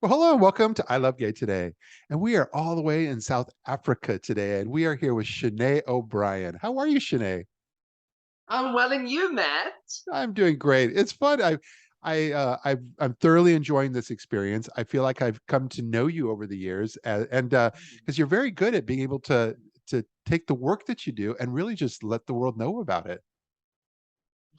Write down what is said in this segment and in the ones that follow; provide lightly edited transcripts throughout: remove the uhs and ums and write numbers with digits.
Well, hello and welcome to I Love Gay today. And we are all the way in South Africa today, and we are here with Shenay O'Brien. How are you, Shenay? I'm well, and you, Matt? I'm doing great. It's fun. I'm thoroughly enjoying this experience. I feel like I've come to know you over the years, and because you're very good at being able to take the work that you do and really just let the world know about it.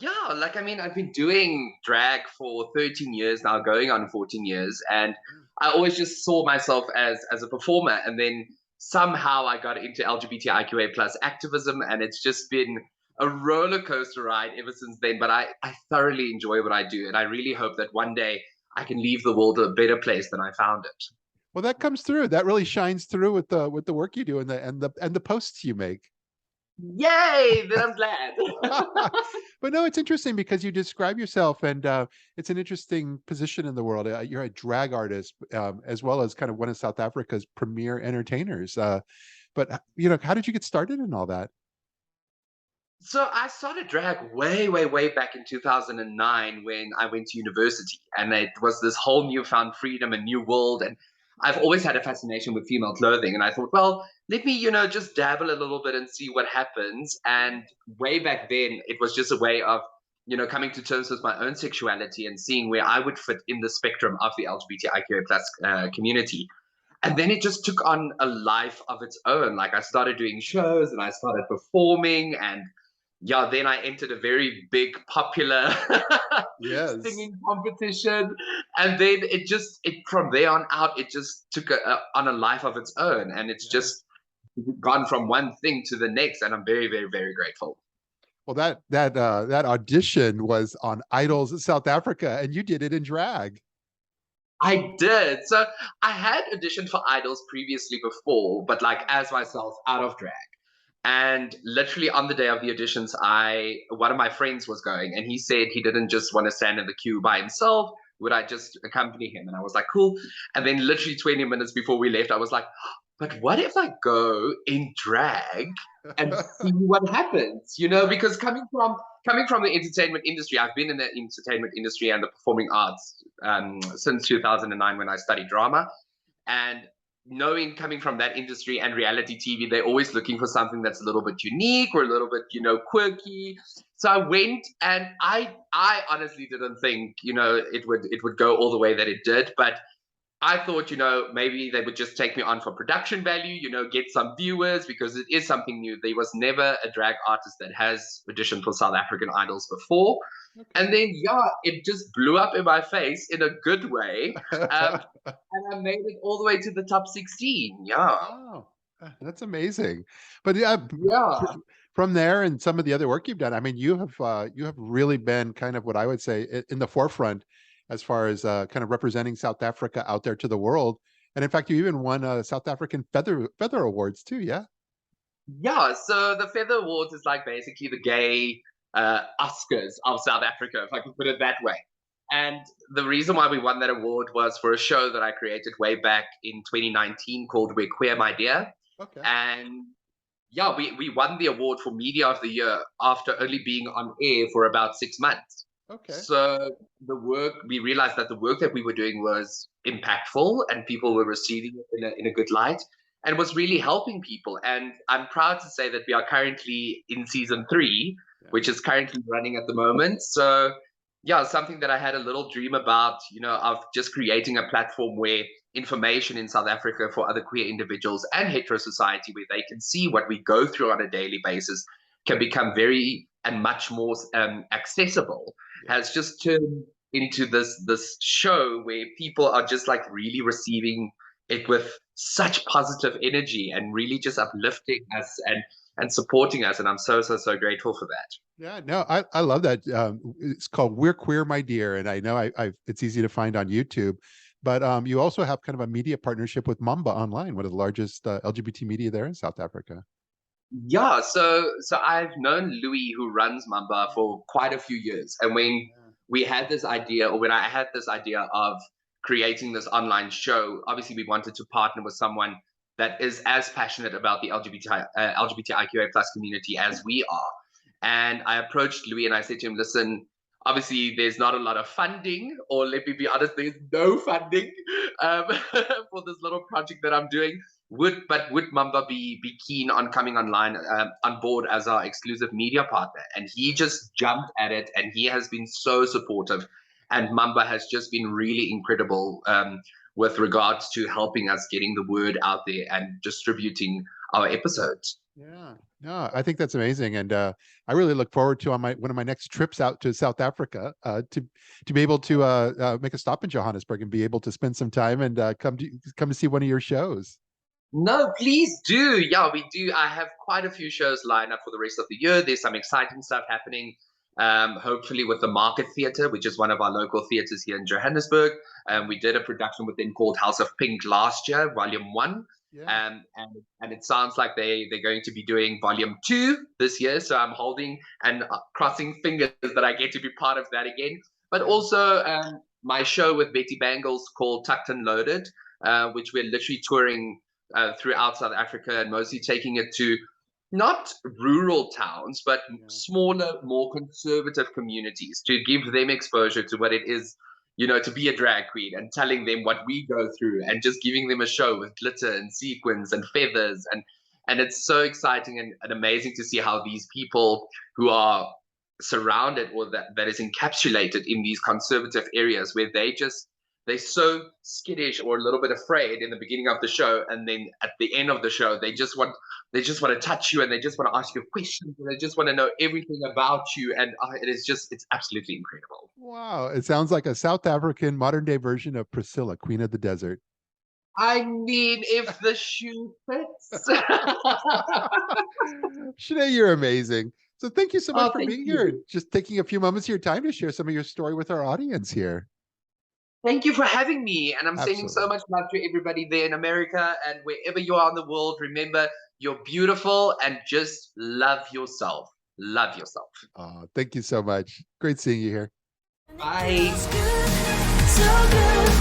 Yeah, I've been doing drag for 13 years now, going on 14 years, and I always just saw myself as a performer. And then somehow I got into LGBTIQA plus activism, and it's just been a roller coaster ride ever since then. But I thoroughly enjoy what I do, and I really hope that one day I can leave the world a better place than I found it. Well, that comes through. That really shines through with the work you do and the posts you make. Yay! Then I'm glad. But no, it's interesting because you describe yourself, and it's an interesting position in the world. You're a drag artist, as well as kind of one of South Africa's premier entertainers. But how did you get started in all that? So I started drag way, way, way back in 2009 when I went to university, and it was this whole newfound freedom and new world. And I've always had a fascination with female clothing, and I thought, well, let me, just dabble a little bit and see what happens. And way back then, it was just a way of, coming to terms with my own sexuality and seeing where I would fit in the spectrum of the LGBTIQA plus community. And then it just took on a life of its own. Like I started doing shows and I started performing, and yeah, then I entered a very big popular Yes. singing competition, and then it from there on out it just took on a life of its own, and it's Yeah. just gone from one thing to the next, and I'm very, very, very grateful. Well, that audition was on Idols in South Africa, and you did it in drag. I did. So I had auditioned for Idols previously before, but like as myself out of drag. And literally on the day of the auditions, I one of my friends was going, and he said he didn't just want to stand in the queue by himself. Would I just accompany him? And I was like, cool. And then literally 20 minutes before we left, I was like, but what if I go in drag and see what happens? Because coming from the entertainment industry, I've been in the entertainment industry and the performing arts since 2009 when I studied drama. And knowing coming from that industry and reality TV, they're always looking for something that's a little bit unique or a little bit, quirky. So I went, and I honestly didn't think, it would go all the way that it did. But I thought, maybe they would just take me on for production value, get some viewers because it is something new. There was never a drag artist that has auditioned for South African Idols before. Okay. And then, yeah, it just blew up in my face in a good way. And I made it all the way to the top 16. Yeah. Wow, that's amazing. But yeah, Yeah. from there and some of the other work you've done, I mean, you have really been kind of what I would say in the forefront as far as kind of representing South Africa out there to the world. And in fact, you even won South African Feather Awards too. Yeah. Yeah. So the Feather Awards is like basically the gay Oscars of South Africa, if I can put it that way. And the reason why we won that award was for a show that I created way back in 2019 called We're Queer, My Dear. Okay. And yeah, we won the award for Media of the Year after only being on air for about 6 months. Okay. So we realized that the work that we were doing was impactful and people were receiving it in a good light and was really helping people. And I'm proud to say that we are currently in season three, Yeah. which is currently running at the moment. So yeah, something that I had a little dream about, of just creating a platform where information in South Africa for other queer individuals and hetero society, where they can see what we go through on a daily basis, can become very and much more accessible, Yeah. has just turned into this show where people are just like really receiving it with such positive energy and really just uplifting us and supporting us. And I'm so, so, so grateful for that. Yeah, no, I love that. It's called "We're Queer, My Dear," and I know it's easy to find on YouTube, but you also have kind of a media partnership with Mamba Online, one of the largest LGBT media there in South Africa. Yeah, so I've known Louis, who runs Mamba, for quite a few years. And when Yeah. we had this idea, or when I had this idea of creating this online show, obviously we wanted to partner with someone that is as passionate about the LGBTIQA plus community as we are. And I approached Louis and I said to him, listen, obviously there's not a lot of funding, or let me be honest, there's no funding for this little project that I'm doing. Would Mamba be keen on coming online on board as our exclusive media partner? And he just jumped at it, and he has been so supportive. And Mamba has just been really incredible with regards to helping us getting the word out there and distributing our episodes. Yeah, no, I think that's amazing, and I really look forward to on one of my next trips out to South Africa to be able to make a stop in Johannesburg and be able to spend some time and come to see one of your shows. No, please do. Yeah, we do. I have quite a few shows lined up for the rest of the year. There's some exciting stuff happening. Hopefully with the Market Theatre, which is one of our local theatres here in Johannesburg. We did a production with them called House of Pink last year, Volume 1. Yeah. And it sounds like they're going to be doing Volume 2 this year. So I'm holding and crossing fingers that I get to be part of that again. But also my show with Betty Bangles called Tucked and Loaded, which we're literally touring throughout South Africa and mostly taking it to not rural towns, but smaller, more conservative communities to give them exposure to what it is, to be a drag queen, and telling them what we go through and just giving them a show with glitter and sequins and feathers. And it's so exciting and amazing to see how these people who are surrounded or that is encapsulated in these conservative areas where they're so skittish or a little bit afraid in the beginning of the show, and then at the end of the show they just want to touch you, and they just want to ask you questions, and they just want to know everything about you, and it's absolutely incredible. Wow, it sounds like a South African modern day version of Priscilla, Queen of the Desert. I mean, if the shoe fits. Shenay, you're amazing. So thank you so much for being here, just taking a few moments of your time to share some of your story with our audience here. Thank you for having me. And I'm sending so much love to everybody there in America and wherever you are in the world. Remember, you're beautiful, and just love yourself. Love yourself. Oh, thank you so much. Great seeing you here. Bye. So good.